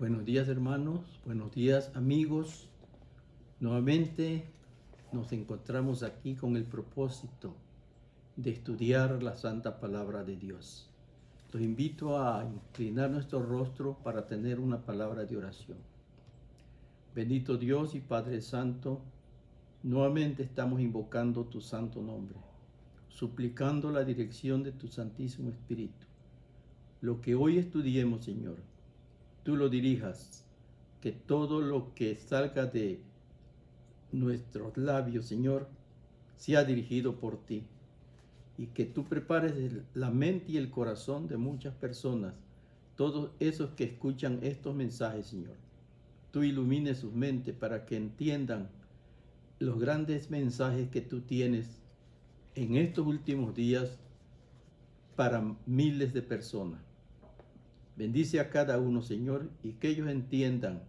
Buenos días, hermanos, buenos días, amigos. Nuevamente nos encontramos aquí con el propósito de estudiar la santa palabra de Dios. Los invito a inclinar nuestro rostro para tener una palabra de oración. Bendito Dios y Padre Santo, nuevamente estamos invocando tu santo nombre, suplicando la dirección de tu Santísimo Espíritu. Lo que hoy estudiemos, Señor, tú lo dirijas, que todo lo que salga de nuestros labios, Señor, sea dirigido por ti, y que tú prepares la mente y el corazón de muchas personas, todos esos que escuchan estos mensajes, Señor. Tú ilumines sus mentes para que entiendan los grandes mensajes que tú tienes en estos últimos días para miles de personas. Bendice a cada uno, Señor, y que ellos entiendan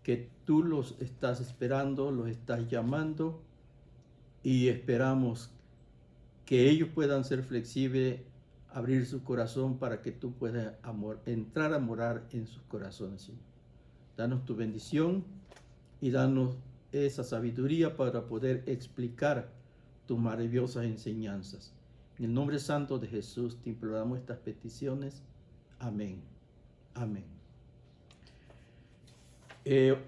que tú los estás esperando, los estás llamando, y esperamos que ellos puedan ser flexibles, abrir su corazón para que tú puedas entrar a morar en sus corazones, Señor. Danos tu bendición y danos esa sabiduría para poder explicar tus maravillosas enseñanzas. En el nombre santo de Jesús te imploramos estas peticiones. Amén. Amén.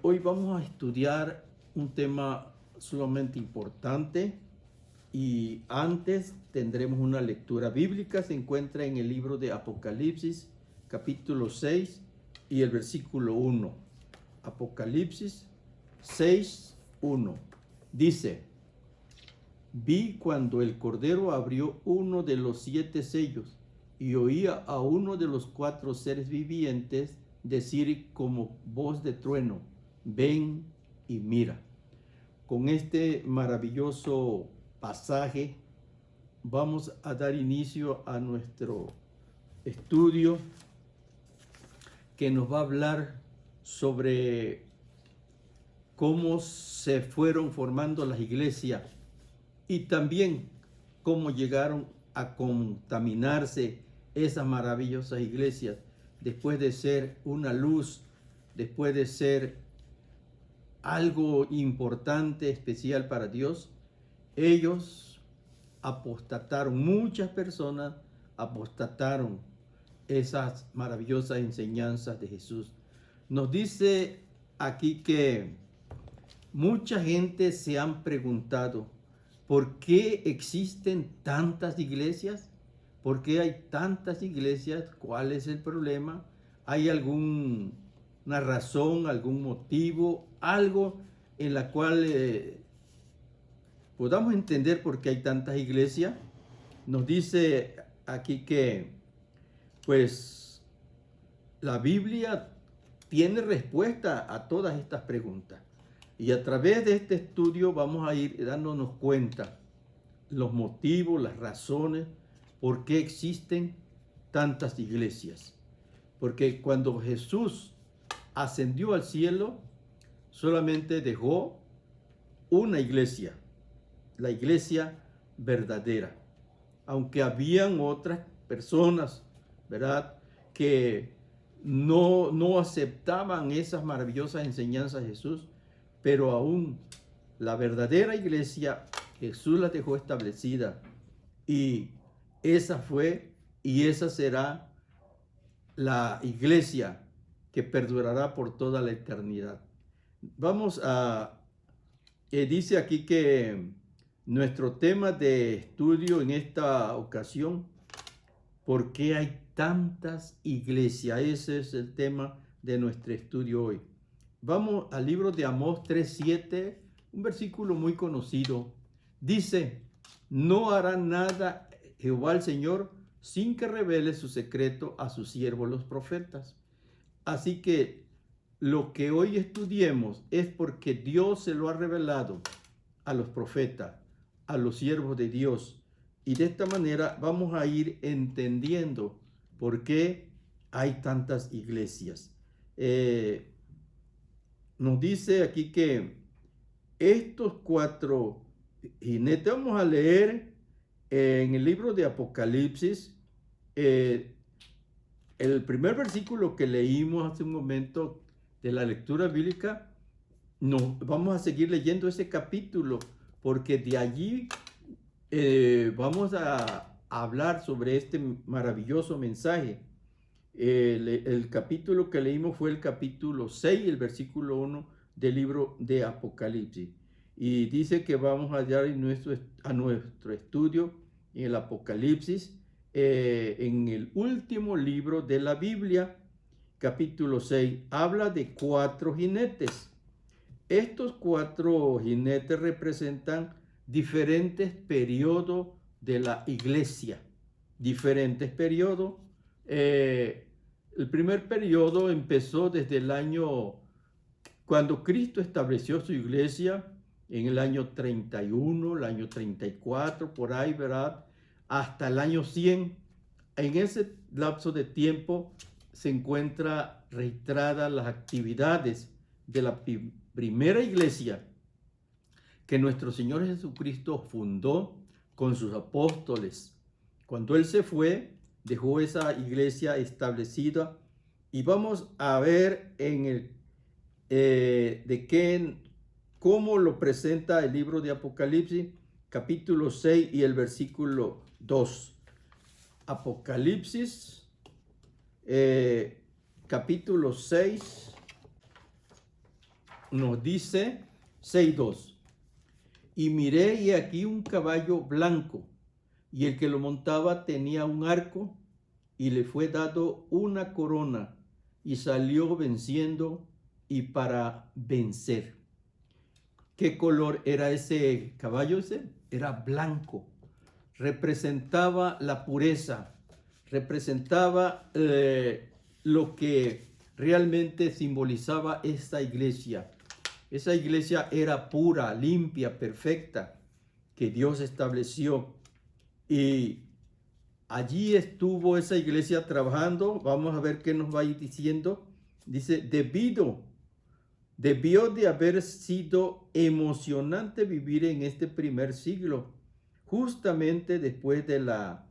Hoy vamos a estudiar un tema sumamente importante, y antes tendremos una lectura bíblica. Se encuentra en el libro de Apocalipsis, capítulo 6 y el versículo 1. Apocalipsis 6, 1. Dice: vi cuando el Cordero abrió uno de los 7 sellos, y oía a uno de los 4 seres vivientes decir como voz de trueno: ven y mira. Con este maravilloso pasaje vamos a dar inicio a nuestro estudio, que nos va a hablar sobre cómo se fueron formando las iglesias y también cómo llegaron a contaminarse esas maravillosas iglesias después de ser una luz, después de ser algo importante, especial para Dios. Ellos apostataron, muchas personas apostataron esas maravillosas enseñanzas de Jesús. Nos dice aquí que mucha gente se han preguntado: ¿por qué existen tantas iglesias? ¿Por qué hay tantas iglesias? ¿Cuál es el problema? ¿Hay alguna razón, algún motivo, algo en la cual podamos entender por qué hay tantas iglesias? Nos dice aquí que, pues, la Biblia tiene respuesta a todas estas preguntas. Y a través de este estudio vamos a ir dándonos cuenta los motivos, las razones por qué existen tantas iglesias. Porque cuando Jesús ascendió al cielo, solamente dejó una iglesia, la iglesia verdadera. Aunque habían otras personas, ¿verdad?, que no aceptaban esas maravillosas enseñanzas de Jesús, pero aún la verdadera iglesia Jesús la dejó establecida, y esa fue y esa será la iglesia que perdurará por toda la eternidad. Vamos a, dice aquí que nuestro tema de estudio en esta ocasión: ¿por qué hay tantas iglesias? Ese es el tema de nuestro estudio hoy. Vamos al libro de Amós 3:7, un versículo muy conocido. Dice: no hará nada Jehová el Señor sin que revele su secreto a sus siervos los profetas. Así que lo que hoy estudiemos es porque Dios se lo ha revelado a los profetas, a los siervos de Dios. Y de esta manera vamos a ir entendiendo por qué hay tantas iglesias. Nos dice aquí que estos 4 jinetes, vamos a leer en el libro de Apocalipsis, el primer versículo que leímos hace un momento de la lectura bíblica, vamos a seguir leyendo ese capítulo, porque de allí vamos a hablar sobre este maravilloso mensaje. El capítulo que leímos fue el capítulo 6, el versículo 1 del libro de Apocalipsis. Y dice que vamos a hallar a nuestro estudio en el Apocalipsis, en el último libro de la Biblia, capítulo 6, habla de 4 jinetes. Estos 4 jinetes representan diferentes periodos de la iglesia, diferentes periodos. El primer periodo empezó desde el año, cuando Cristo estableció su iglesia, en el año 31, el año 34, por ahí, ¿verdad? Hasta el año 100. En ese lapso de tiempo se encuentra registradas las actividades de la primera iglesia que nuestro Señor Jesucristo fundó con sus apóstoles. Cuando Él se fue, dejó esa iglesia establecida, y vamos a ver en cómo lo presenta el libro de Apocalipsis, capítulo 6 y el versículo 2. Apocalipsis, capítulo 6, nos dice 6:2. Y miré, y aquí un caballo blanco, y el que lo montaba tenía un arco, y le fue dado una corona, y salió venciendo y para vencer. ¿Qué color era ese caballo? Era blanco. Representaba la pureza, representaba lo que realmente simbolizaba esta iglesia. Esa iglesia era pura, limpia, perfecta, que Dios estableció. Y allí estuvo esa iglesia trabajando. Vamos a ver qué nos va a ir diciendo. Dice, debió de haber sido emocionante vivir en este primer siglo, justamente después de la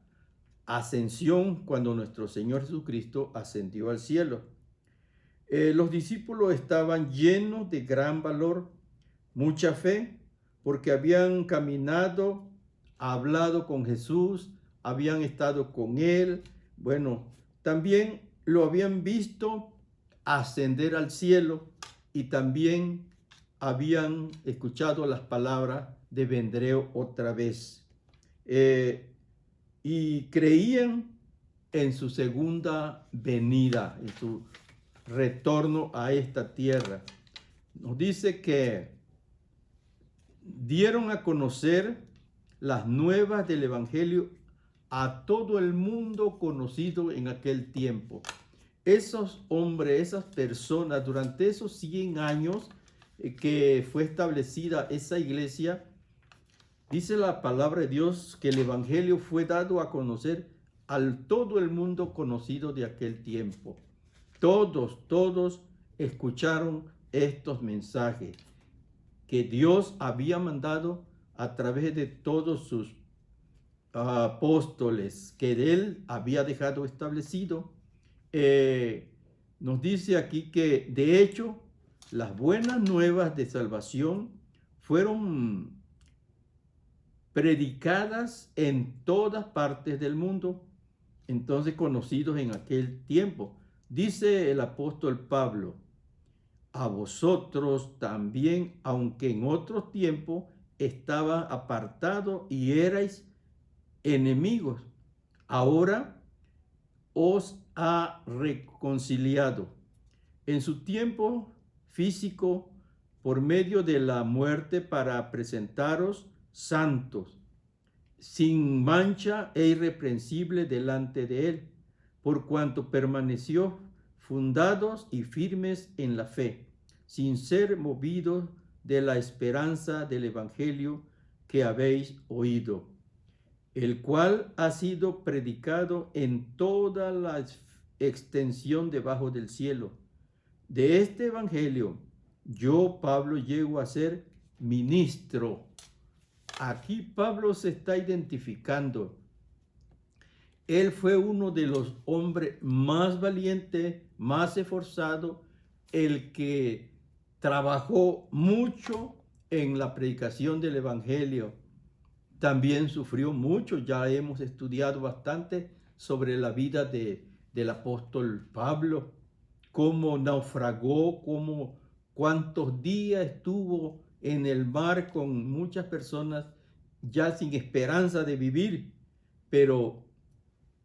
ascensión, cuando nuestro Señor Jesucristo ascendió al cielo. Los discípulos estaban llenos de gran valor, mucha fe, porque habían caminado, hablado con Jesús, habían estado con Él. Bueno, también lo habían visto ascender al cielo, y también habían escuchado las palabras de vendré otra vez. Y creían en su segunda venida, en su retorno a esta tierra. Nos dice que dieron a conocer las nuevas del Evangelio a todo el mundo conocido en aquel tiempo. Esos hombres, esas personas, durante esos 100 años que fue establecida esa iglesia, dice la palabra de Dios que el Evangelio fue dado a conocer al todo el mundo conocido de aquel tiempo. Todos escucharon estos mensajes que Dios había mandado a través de todos sus apóstoles, que Él había dejado establecido. Nos dice aquí que de hecho las buenas nuevas de salvación fueron predicadas en todas partes del mundo, entonces conocidos en aquel tiempo. Dice el apóstol Pablo, a vosotros también, aunque en otro tiempo estaba apartado y erais enemigos, ahora os ha reconciliado en su tiempo físico por medio de la muerte, para presentaros santos, sin mancha e irreprensible delante de él, por cuanto permaneció fundados y firmes en la fe, sin ser movidos de la esperanza del evangelio que habéis oído, el cual ha sido predicado en toda la extensión debajo del cielo. De este evangelio yo, Pablo, llego a ser ministro. Aquí Pablo se está identificando. él fue uno de los hombres más valientes, más esforzados, el que trabajó mucho en la predicación del Evangelio. También sufrió mucho, ya hemos estudiado bastante sobre la vida del apóstol Pablo, cómo naufragó, cuántos días estuvo en el mar con muchas personas ya sin esperanza de vivir, pero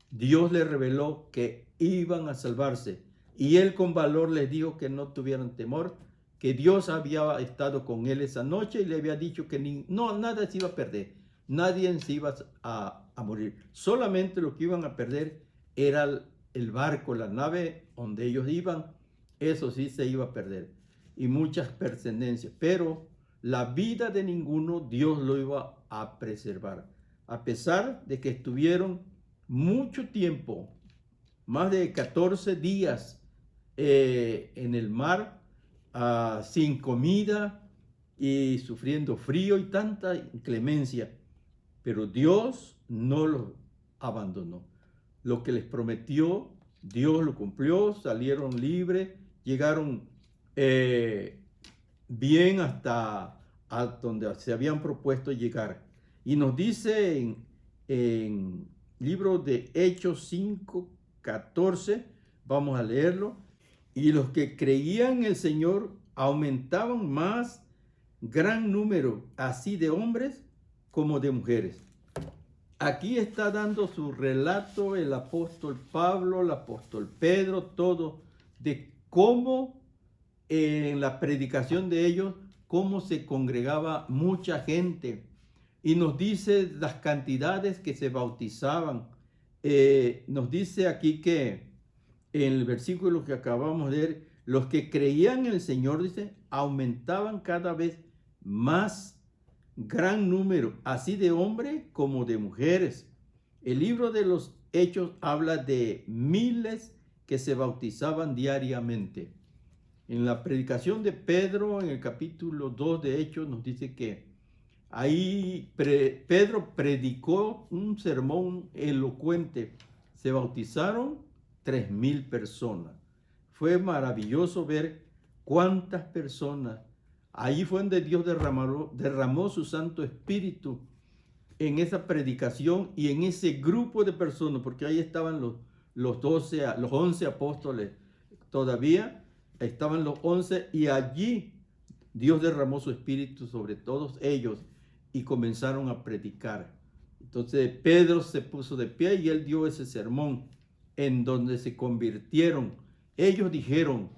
Dios le reveló que iban a salvarse y él con valor les dijo que no tuvieran temor, que Dios había estado con él esa noche y le había dicho que nada se iba a perder, nadie se iba a morir, solamente lo que iban a perder era el barco, la nave donde ellos iban, eso sí se iba a perder y muchas pertenencias, pero la vida de ninguno Dios lo iba a preservar, a pesar de que estuvieron mucho tiempo, más de 14 días en el mar, sin comida y sufriendo frío y tanta inclemencia, pero Dios no los abandonó. Lo que les prometió, Dios lo cumplió, salieron libres, llegaron bien hasta a donde se habían propuesto llegar. Y nos dice en libro de Hechos 5:14, vamos a leerlo. Y los que creían en el Señor aumentaban más gran número, así de hombres como de mujeres. Aquí está dando su relato el apóstol Pablo, el apóstol Pedro, todo, de cómo en la predicación de ellos, cómo se congregaba mucha gente. Y nos dice las cantidades que se bautizaban. Nos dice aquí que en el versículo que acabamos de leer, los que creían en el Señor, dice, aumentaban cada vez más gran número, así de hombres como de mujeres. El libro de los Hechos habla de miles que se bautizaban diariamente. En la predicación de Pedro, en el capítulo 2 de Hechos, nos dice que ahí Pedro predicó un sermón elocuente. Se bautizaron 3,000 personas. Fue maravilloso ver cuántas personas. Ahí fue donde Dios derramó su Santo Espíritu en esa predicación y en ese grupo de personas, porque ahí estaban los 11 apóstoles todavía, estaban los 11 y allí Dios derramó su Espíritu sobre todos ellos y comenzaron a predicar. Entonces Pedro se puso de pie y él dio ese sermón en donde se convirtieron. Ellos dijeron,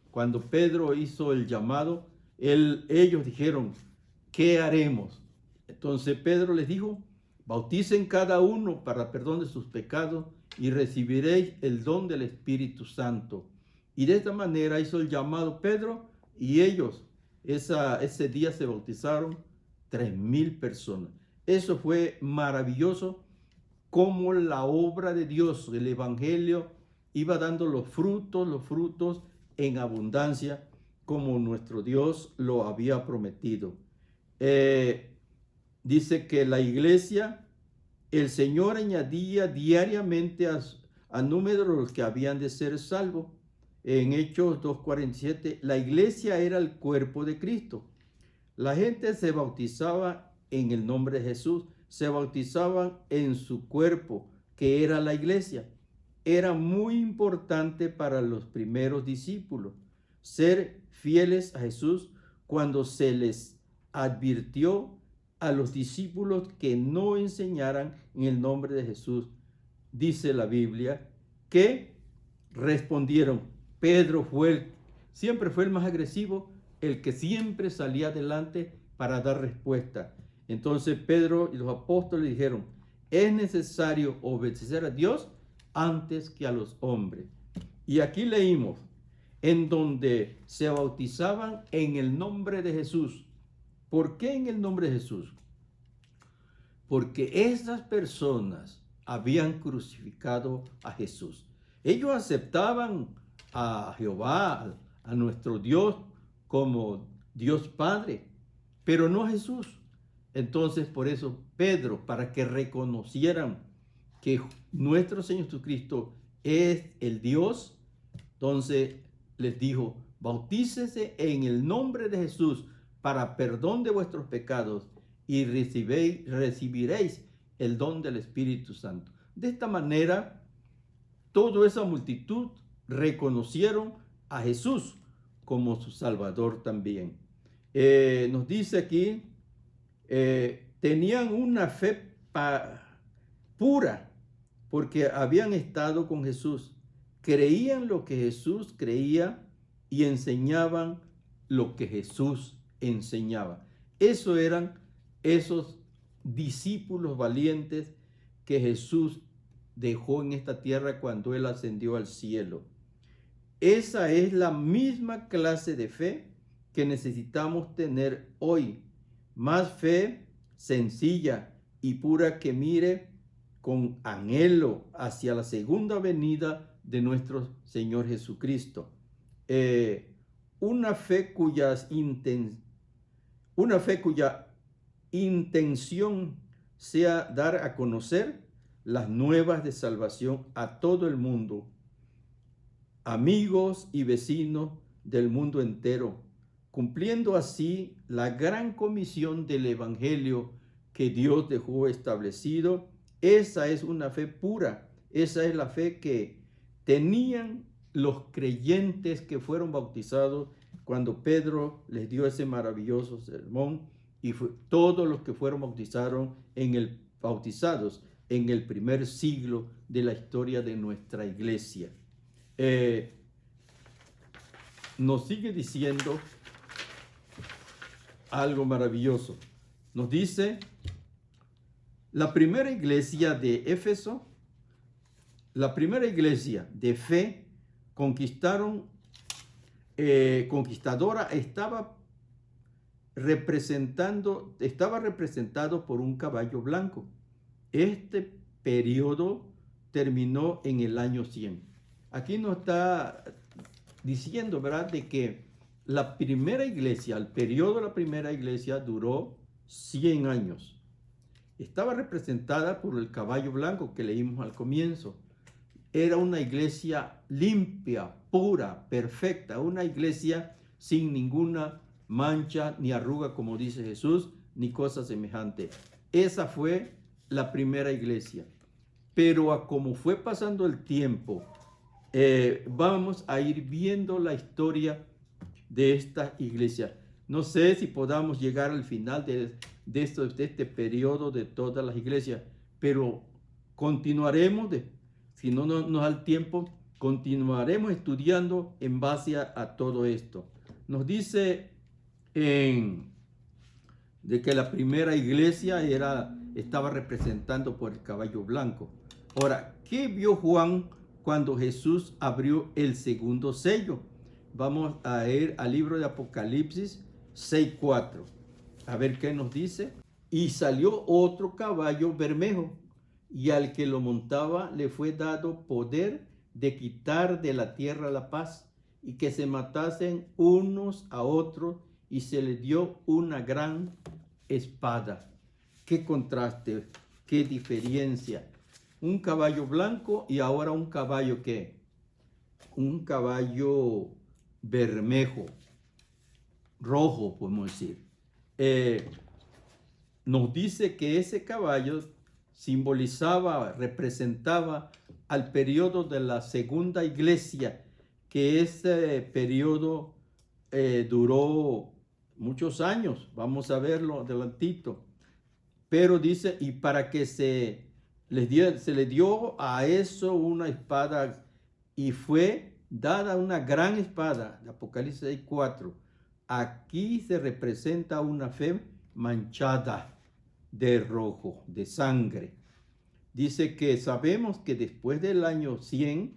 cuando Pedro hizo el llamado, ellos dijeron, ¿qué haremos? Entonces Pedro les dijo, bauticen cada uno para perdón de sus pecados y recibiréis el don del Espíritu Santo. Y de esta manera hizo el llamado Pedro y ellos ese día se bautizaron 3,000 personas. Eso fue maravilloso, como la obra de Dios, el Evangelio, iba dando los frutos en abundancia, como nuestro Dios lo había prometido. Dice que la iglesia, el Señor añadía diariamente a número de los que habían de ser salvos. En Hechos 2:47, la iglesia era el cuerpo de Cristo. La gente se bautizaba en el nombre de Jesús, se bautizaban en su cuerpo, que era la iglesia. Era muy importante para los primeros discípulos ser fieles a Jesús cuando se les advirtió a los discípulos que no enseñaran en el nombre de Jesús. Dice la Biblia que respondieron. Pedro siempre fue el más agresivo, el que siempre salía adelante para dar respuesta. Entonces Pedro y los apóstoles dijeron, es necesario obedecer a Dios antes que a los hombres. Y aquí leímos, en donde se bautizaban en el nombre de Jesús. ¿Por qué en el nombre de Jesús? Porque esas personas habían crucificado a Jesús. Ellos aceptaban a Jehová, a nuestro Dios, como Dios Padre, pero no a Jesús. Entonces, por eso Pedro, para que reconocieran que nuestro Señor Jesucristo es el Dios, entonces les dijo, bautícese en el nombre de Jesús para perdón de vuestros pecados y recibiréis el don del Espíritu Santo. De esta manera, toda esa multitud reconocieron a Jesús como su Salvador también. Nos dice aquí, tenían una fe pura porque habían estado con Jesús. Creían lo que Jesús creía y enseñaban lo que Jesús enseñaba. Eso eran esos discípulos valientes que Jesús dejó en esta tierra cuando Él ascendió al cielo. Esa es la misma clase de fe que necesitamos tener hoy. Más fe sencilla y pura que mire con anhelo hacia la segunda venida de nuestro Señor Jesucristo. Una fe cuya intención sea dar a conocer las nuevas de salvación a todo el mundo, amigos y vecinos del mundo entero, cumpliendo así la gran comisión del Evangelio que Dios dejó establecido. Esa es una fe pura, esa es la fe que tenían los creyentes que fueron bautizados cuando Pedro les dio ese maravilloso sermón, y todos los que fueron bautizados en el primer siglo de la historia de nuestra iglesia. Nos sigue diciendo algo maravilloso. Nos dice, la primera iglesia de Éfeso, la primera iglesia de fe conquistadora estaba representado por un caballo blanco. Este periodo terminó en el año 100. Aquí nos está diciendo, ¿verdad?, de que la primera iglesia, el periodo de la primera iglesia duró 100 años. Estaba representada por el caballo blanco que leímos al comienzo. Era una iglesia limpia, pura, perfecta, una iglesia sin ninguna mancha ni arruga, como dice Jesús, ni cosa semejante. Esa fue la primera iglesia. Pero como fue pasando el tiempo, vamos a ir viendo la historia de esta iglesia. No sé si podamos llegar al final de este periodo de todas las iglesias, pero continuaremos, si no nos da el tiempo, continuaremos estudiando en base a todo esto. Nos dice de que la primera iglesia estaba representando por el caballo blanco. Ahora, ¿qué vio Juan cuando Jesús abrió el segundo sello? Vamos a ir al libro de Apocalipsis 6:4. A ver qué nos dice. Y salió otro caballo bermejo, y al que lo montaba le fue dado poder de quitar de la tierra la paz, y que se matasen unos a otros, y se le dio una gran espada. Qué contraste, qué diferencia. Un caballo blanco y ahora un caballo, ¿qué? Un caballo bermejo, rojo, podemos decir. Nos dice que ese caballo representaba al periodo de la segunda iglesia, que ese periodo duró muchos años. Vamos a verlo adelantito. Pero dice, y para que se le dio a eso una espada, y fue dada una gran espada, Apocalipsis 6:4. Aquí se representa una fe manchada de rojo, de sangre. Dice que sabemos que después del año 100,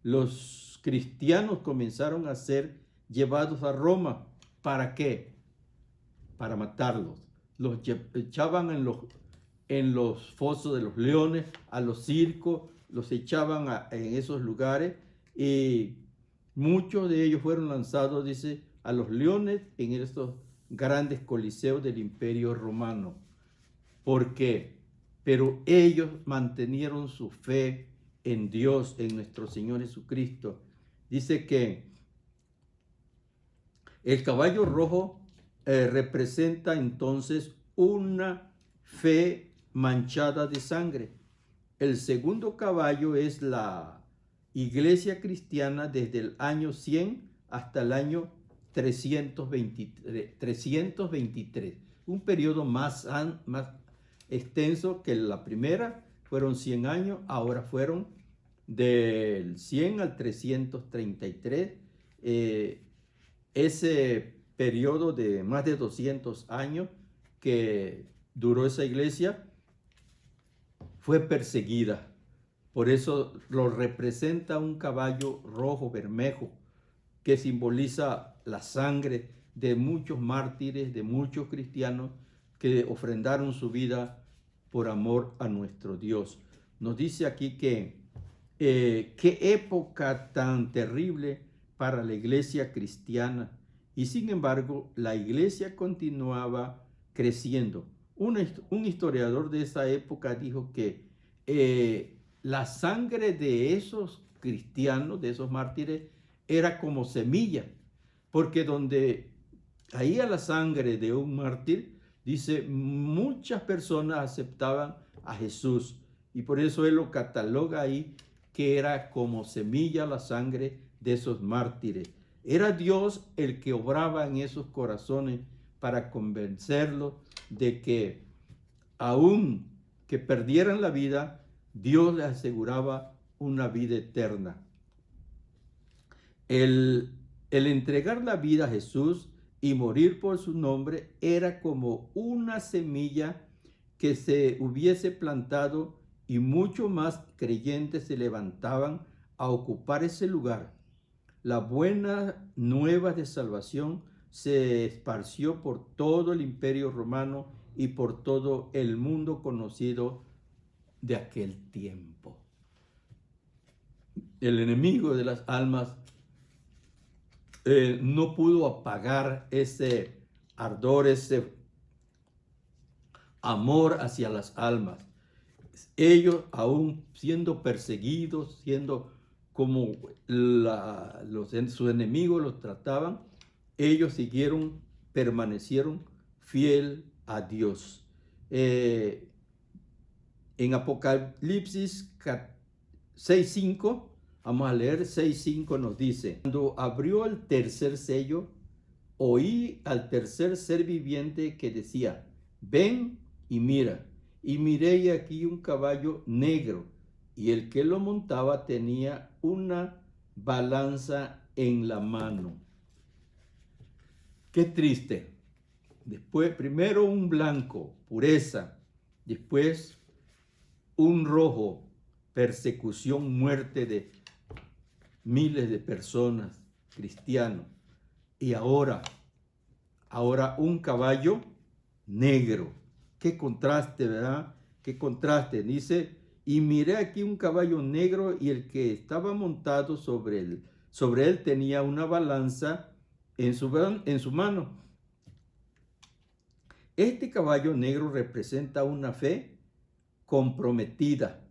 los cristianos comenzaron a ser llevados a Roma. ¿Para qué? Para matarlos. Los echaban en los fosos de los leones, a los circos, los echaban en esos lugares, y muchos de ellos fueron lanzados, dice, a los leones en estos grandes coliseos del Imperio Romano. ¿Por qué? pero ellos mantenieron su fe en Dios, en nuestro Señor Jesucristo. Dice que el caballo rojo representa entonces una fe manchada de sangre. El segundo caballo es la iglesia cristiana desde el año 100 hasta el año 323, un periodo más extenso que la primera. Fueron 100 años, ahora fueron del 100 al 333. Ese periodo de más de 200 años que duró esa iglesia fue perseguida. Por eso lo representa un caballo rojo bermejo que simboliza la sangre de muchos mártires, de muchos cristianos que ofrendaron su vida por amor a nuestro Dios. Nos dice aquí que qué época tan terrible para la iglesia cristiana. Y sin embargo, la iglesia continuaba creciendo. Un historiador de esa época dijo que la sangre de esos cristianos, de esos mártires, era como semilla, porque donde caía la sangre de un mártir, dice, muchas personas aceptaban a Jesús, y por eso él lo cataloga ahí, que era como semilla la sangre de esos mártires. Era Dios el que obraba en esos corazones para convencerlos de que aun que perdieran la vida, Dios les aseguraba una vida eterna. El entregar la vida a Jesús y morir por su nombre era como una semilla que se hubiese plantado y muchos más creyentes se levantaban a ocupar ese lugar. La buena nueva de salvación se esparció por todo el imperio romano y por todo el mundo conocido de aquel tiempo. El enemigo de las almas no pudo apagar ese ardor, ese amor hacia las almas. Ellos, aún siendo perseguidos, siendo como sus enemigos los trataban, ellos permanecieron fiel a Dios. En Apocalipsis 6:5, vamos a leer 6:5, nos dice: cuando abrió el tercer sello, oí al tercer ser viviente que decía: ven y mira. Y miré y aquí un caballo negro, y el que lo montaba tenía una balanza en la mano. Qué triste. Después, primero un blanco, pureza. Después un rojo, persecución, muerte de miles de personas, cristianos. Y ahora un caballo negro. Qué contraste, ¿verdad? Qué contraste. Dice, y miré aquí un caballo negro y el que estaba montado sobre él tenía una balanza en su mano. Este caballo negro representa una fe comprometida.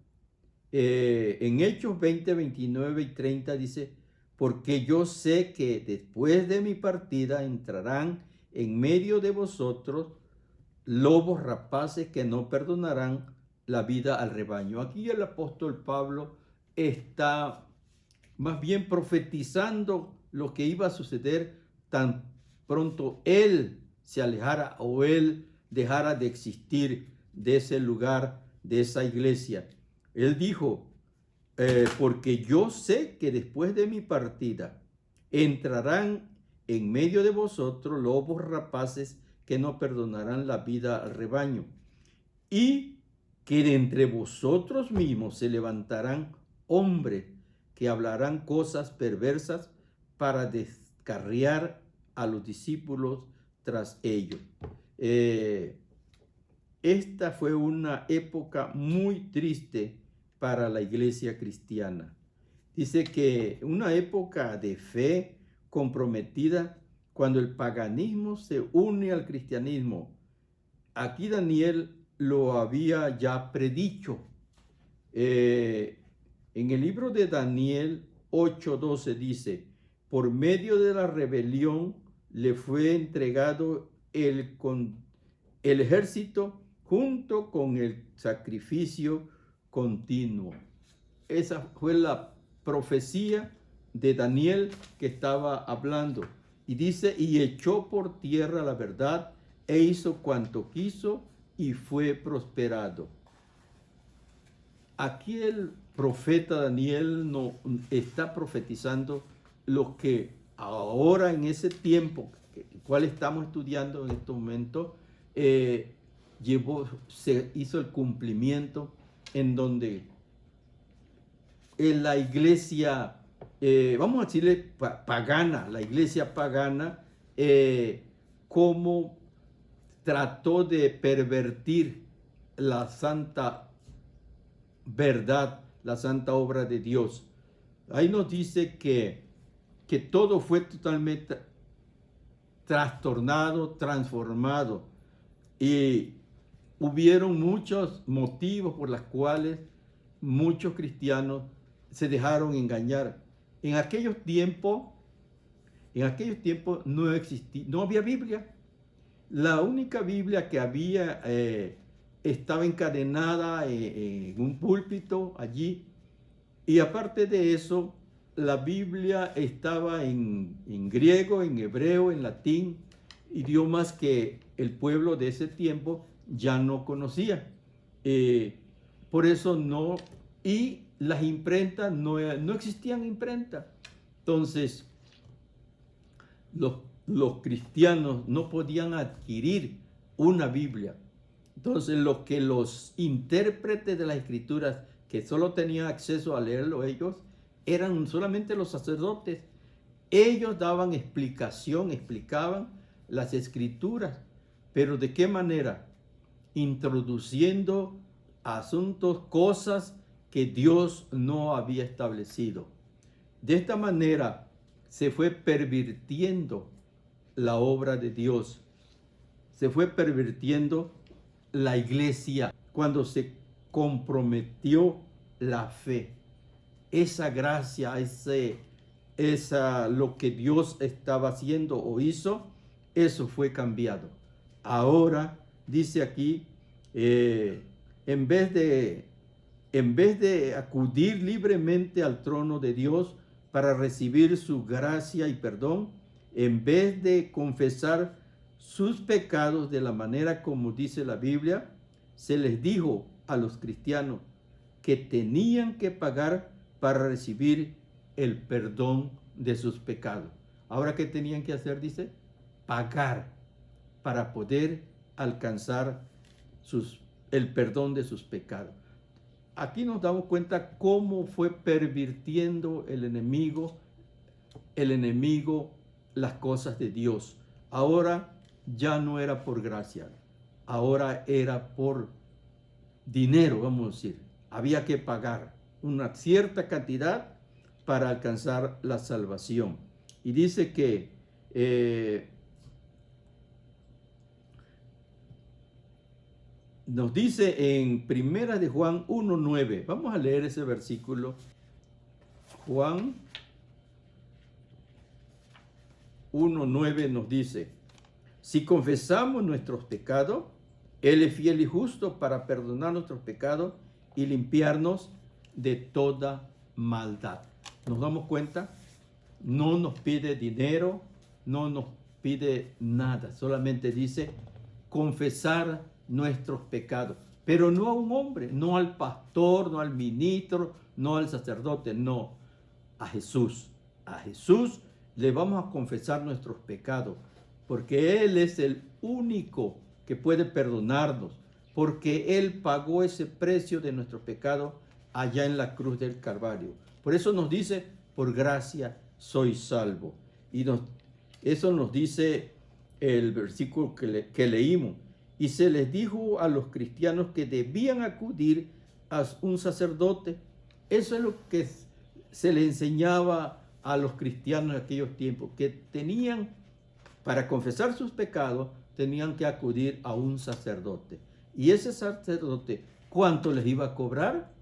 En Hechos 20, 29 y 30 dice, porque yo sé que después de mi partida entrarán en medio de vosotros lobos rapaces que no perdonarán la vida al rebaño. Aquí el apóstol Pablo está más bien profetizando lo que iba a suceder tan pronto él se alejara o él dejara de existir de ese lugar, de esa iglesia. Él dijo, porque yo sé que después de mi partida entrarán en medio de vosotros lobos rapaces que no perdonarán la vida al rebaño, y que de entre vosotros mismos se levantarán hombres que hablarán cosas perversas para descarriar a los discípulos tras ellos. Esta fue una época muy triste para la iglesia cristiana. Dice que una época de fe comprometida cuando el paganismo se une al cristianismo. Aquí Daniel lo había ya predicho. En el libro de Daniel 8:12 dice, por medio de la rebelión le fue entregado el ejército junto con el sacrificio continuo. Esa fue la profecía de Daniel que estaba hablando. Y dice, y echó por tierra la verdad e hizo cuanto quiso y fue prosperado. Aquí el profeta Daniel no está profetizando lo que ahora en ese tiempo, el cual estamos estudiando en este momento, se hizo el cumplimiento en donde en la iglesia, vamos a decirle pagana, la iglesia pagana, cómo trató de pervertir la santa verdad, la santa obra de Dios. Ahí nos dice que todo fue totalmente trastornado, transformado, y hubieron muchos motivos por los cuales muchos cristianos se dejaron engañar. En aquellos tiempos no había Biblia. La única Biblia que había estaba encadenada en un púlpito allí, y aparte de eso, la Biblia estaba en griego, en hebreo, en latín, idiomas que el pueblo de ese tiempo ya no conocía. Por eso no, y las imprentas no existían imprentas. Entonces, los cristianos no podían adquirir una Biblia. Entonces, los intérpretes de las escrituras, que solo tenían acceso a leerlo ellos, eran solamente los sacerdotes. Ellos daban explicaban las escrituras, pero ¿de qué manera? Introduciendo asuntos, cosas que Dios no había establecido. De esta manera se fue pervirtiendo la obra de Dios. Se fue pervirtiendo la iglesia cuando se comprometió la fe. Esa gracia, lo que Dios estaba haciendo o hizo, eso fue cambiado. Ahora dice aquí, en vez de acudir libremente al trono de Dios para recibir su gracia y perdón, en vez de confesar sus pecados de la manera como dice la Biblia, se les dijo a los cristianos que tenían que pagar para recibir el perdón de sus pecados. Ahora, ¿qué tenían que hacer? Dice, pagar para poder alcanzar el perdón de sus pecados. Aquí nos damos cuenta cómo fue pervirtiendo el enemigo las cosas de Dios. Ahora ya no era por gracia, ahora era por dinero, vamos a decir. Había que pagar una cierta cantidad para alcanzar la salvación. Y dice que nos dice en Primera de Juan 1:9. Vamos a leer ese versículo. Juan 1:9 nos dice, si confesamos nuestros pecados, Él es fiel y justo para perdonar nuestros pecados y limpiarnos de toda maldad. ¿Nos damos cuenta? No nos pide dinero, no nos pide nada, solamente dice confesar nuestros pecados, pero no a un hombre, no al pastor, no al ministro, no al sacerdote, no, a Jesús. A Jesús le vamos a confesar nuestros pecados, porque Él es el único que puede perdonarnos, porque Él pagó ese precio de nuestros pecados allá en la cruz del Calvario. Por eso nos dice, por gracia soy salvo. Y eso nos dice el versículo que leímos. Y se les dijo a los cristianos que debían acudir a un sacerdote. Eso es lo que se le enseñaba a los cristianos en aquellos tiempos, que tenían, para confesar sus pecados, tenían que acudir a un sacerdote. Y ese sacerdote, ¿cuánto les iba a cobrar?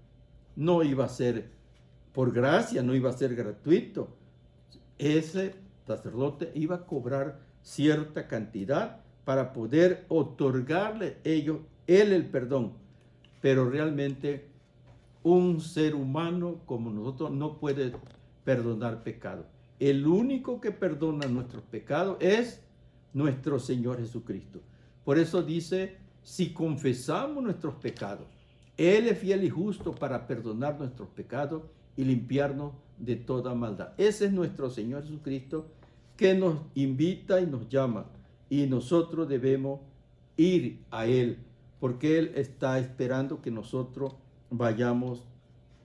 No iba a ser por gracia, no iba a ser gratuito. Ese sacerdote iba a cobrar cierta cantidad para poder otorgarle él el perdón. Pero realmente un ser humano como nosotros no puede perdonar pecado. El único que perdona nuestros pecados es nuestro Señor Jesucristo. Por eso dice, si confesamos nuestros pecados, Él es fiel y justo para perdonar nuestros pecados y limpiarnos de toda maldad. Ese es nuestro Señor Jesucristo que nos invita y nos llama. Y nosotros debemos ir a Él, porque Él está esperando que nosotros vayamos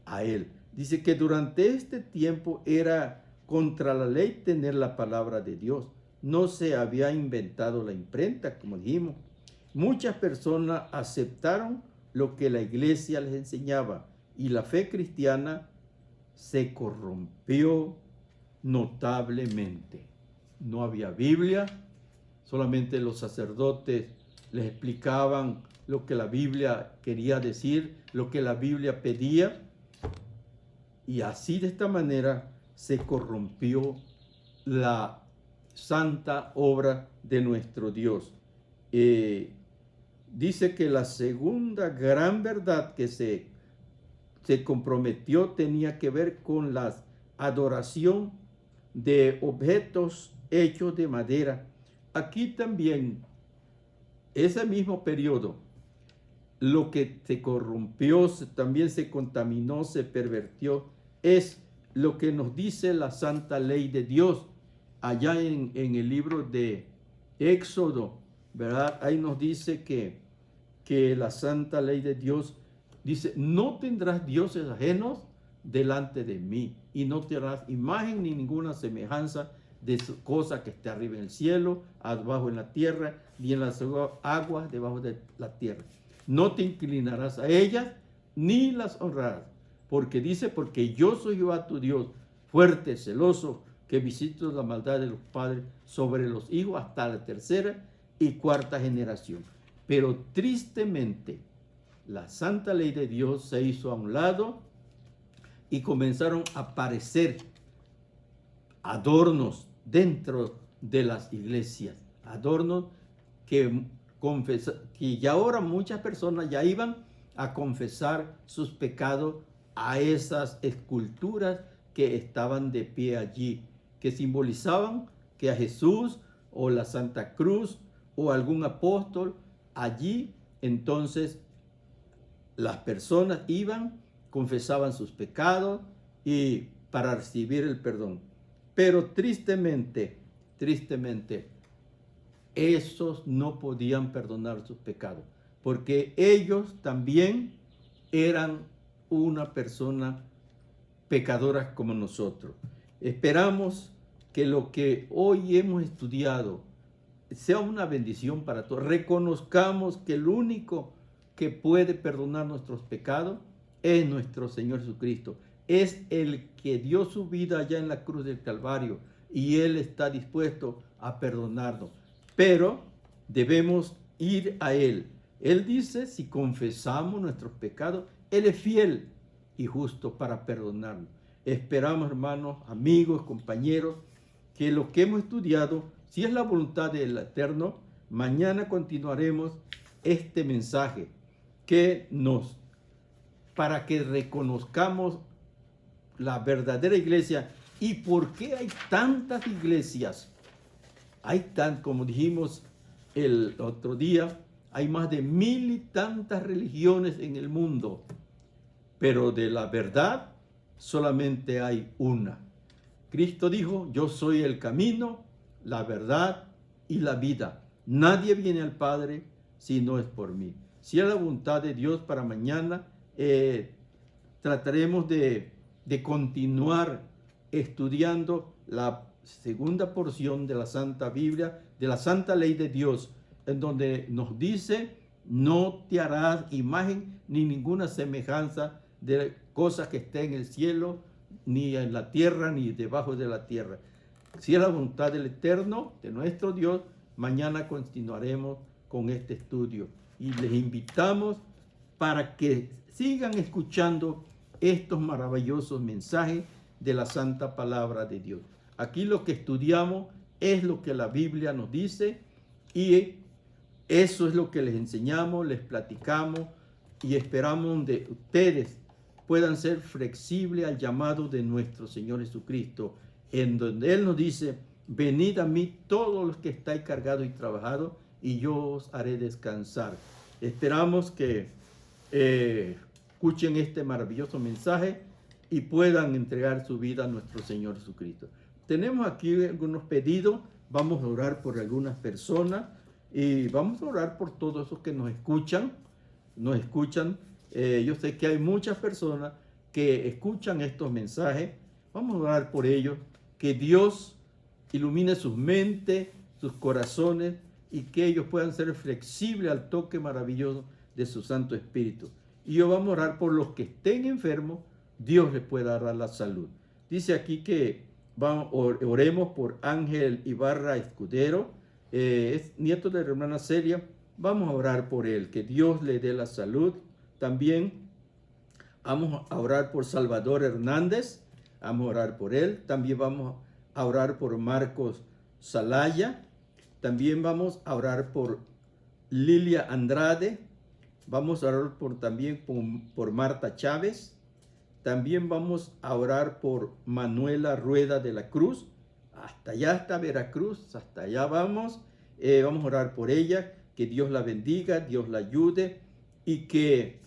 a Él. Dice que durante este tiempo era contra la ley tener la palabra de Dios. No se había inventado la imprenta, como dijimos. Muchas personas aceptaron lo que la iglesia les enseñaba y la fe cristiana se corrompió notablemente. No había Biblia, solamente los sacerdotes les explicaban lo que la Biblia quería decir, lo que la Biblia pedía, y así de esta manera se corrompió la santa obra de nuestro Dios. Dice que la segunda gran verdad que se comprometió tenía que ver con la adoración de objetos hechos de madera. Aquí también, ese mismo periodo, lo que se corrompió, también se contaminó, se pervirtió, es lo que nos dice la santa ley de Dios. Allá en el libro de Éxodo, ¿verdad? Ahí nos dice que la santa ley de Dios dice, no tendrás dioses ajenos delante de mí, y no tendrás imagen ni ninguna semejanza de cosa que esté arriba en el cielo, abajo en la tierra, ni en las aguas debajo de la tierra. No te inclinarás a ellas, ni las honrarás, porque dice, porque yo soy Jehová tu Dios, fuerte, celoso, que visito la maldad de los padres sobre los hijos hasta la tercera y cuarta generación. Pero tristemente, la santa ley de Dios se hizo a un lado y comenzaron a aparecer adornos dentro de las iglesias, adornos que ya ahora muchas personas ya iban a confesar sus pecados a esas esculturas que estaban de pie allí, que simbolizaban que a Jesús o la Santa Cruz o algún apóstol allí. Entonces las personas iban, confesaban sus pecados y para recibir el perdón. Pero tristemente, esos no podían perdonar sus pecados, porque ellos también eran una persona pecadora como nosotros. Esperamos que lo que hoy hemos estudiado sea una bendición para todos. Reconozcamos que el único que puede perdonar nuestros pecados es nuestro Señor Jesucristo. Es el que dio su vida allá en la cruz del Calvario y Él está dispuesto a perdonarnos. Pero debemos ir a Él. Él dice, si confesamos nuestros pecados, Él es fiel y justo para perdonarnos. Esperamos, hermanos, amigos, compañeros, que lo que hemos estudiado, si es la voluntad del Eterno, mañana continuaremos este mensaje para que reconozcamos la verdadera iglesia. ¿Y por qué hay tantas iglesias? Como dijimos el otro día, hay más de 1000 y tantas religiones en el mundo, pero de la verdad solamente hay una. Cristo dijo, yo soy el camino, la verdad y la vida. Nadie viene al Padre si no es por mí. Si es la voluntad de Dios para mañana, trataremos de continuar estudiando la segunda porción de la Santa Biblia, de la Santa Ley de Dios, en donde nos dice, no te harás imagen ni ninguna semejanza de cosas que estén en el cielo, ni en la tierra, ni debajo de la tierra. Si es la voluntad del Eterno, de nuestro Dios, mañana continuaremos con este estudio. y les invitamos para que sigan escuchando estos maravillosos mensajes de la santa palabra de Dios. Aquí lo que estudiamos es lo que la Biblia nos dice y eso es lo que les enseñamos, les platicamos y esperamos de ustedes puedan ser flexibles al llamado de nuestro Señor Jesucristo, en donde Él nos dice: venid a mí todos los que estáis cargados y trabajados, y yo os haré descansar. Esperamos que escuchen este maravilloso mensaje y puedan entregar su vida a nuestro Señor Jesucristo. Tenemos aquí algunos pedidos, vamos a orar por algunas personas y vamos a orar por todos esos que nos escuchan. Yo sé que hay muchas personas que escuchan estos mensajes. Vamos a orar por ellos, que Dios ilumine sus mentes, sus corazones, y que ellos puedan ser flexibles al toque maravilloso de su Santo Espíritu. Y yo vamos a orar por los que estén enfermos, Dios les pueda dar la salud. Dice aquí que oremos por Ángel Ibarra Escudero, es nieto de la hermana Celia. Vamos a orar por él, que Dios le dé la salud. También vamos a orar por Salvador Hernández, vamos a orar por él. También vamos a orar por Marcos Salaya. También vamos a orar por Lilia Andrade. Vamos a orar también por Marta Chávez. También vamos a orar por Manuela Rueda de la Cruz. Hasta allá está Veracruz, hasta allá vamos. Vamos a orar por ella, que Dios la bendiga, Dios la ayude y que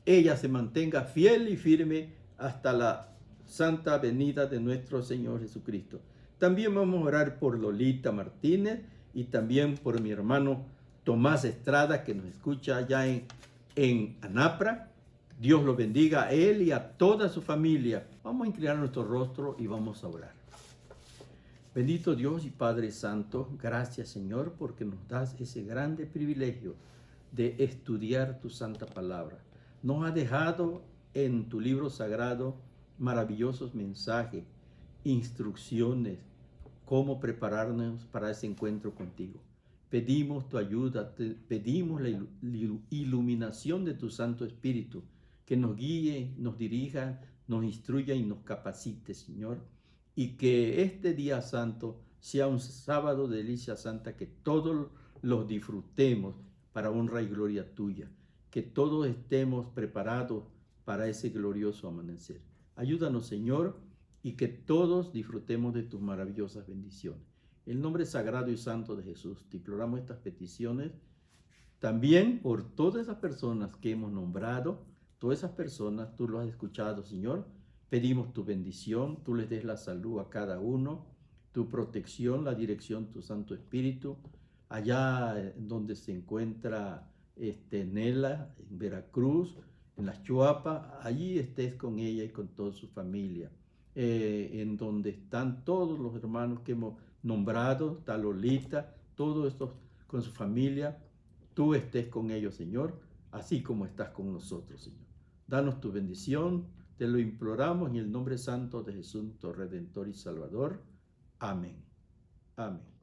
ella se mantenga fiel y firme hasta la santa venida de nuestro Señor Jesucristo. También vamos a orar por Lolita Martínez y también por mi hermano Tomás Estrada, que nos escucha allá en Anapra. Dios lo bendiga a él y a toda su familia. Vamos a inclinar nuestro rostro y vamos a orar. Bendito Dios y Padre Santo, gracias Señor porque nos das ese grande privilegio de estudiar tu santa palabra. Nos has dejado en tu libro sagrado maravillosos mensajes, instrucciones, cómo prepararnos para ese encuentro contigo. Pedimos tu ayuda, pedimos la iluminación de tu Santo Espíritu, que nos guíe, nos dirija, nos instruya y nos capacite, Señor. Y que este día santo sea un sábado de delicia santa, que todos los disfrutemos para honra y gloria tuya. Que todos estemos preparados para ese glorioso amanecer. Ayúdanos, Señor, y que todos disfrutemos de tus maravillosas bendiciones. En el nombre sagrado y santo de Jesús, te imploramos estas peticiones. También por todas esas personas que hemos nombrado, todas esas personas, tú lo has escuchado, Señor. Pedimos tu bendición, tú les des la salud a cada uno, tu protección, la dirección, tu Santo Espíritu. Allá donde se encuentra Nela, en Veracruz, en las Chuapas, allí estés con ella y con toda su familia. En donde están todos los hermanos que hemos nombrado, está Lolita, todos estos con su familia, tú estés con ellos, Señor, así como estás con nosotros, Señor. Danos tu bendición, te lo imploramos en el nombre santo de Jesús, tu Redentor y Salvador. Amén. Amén.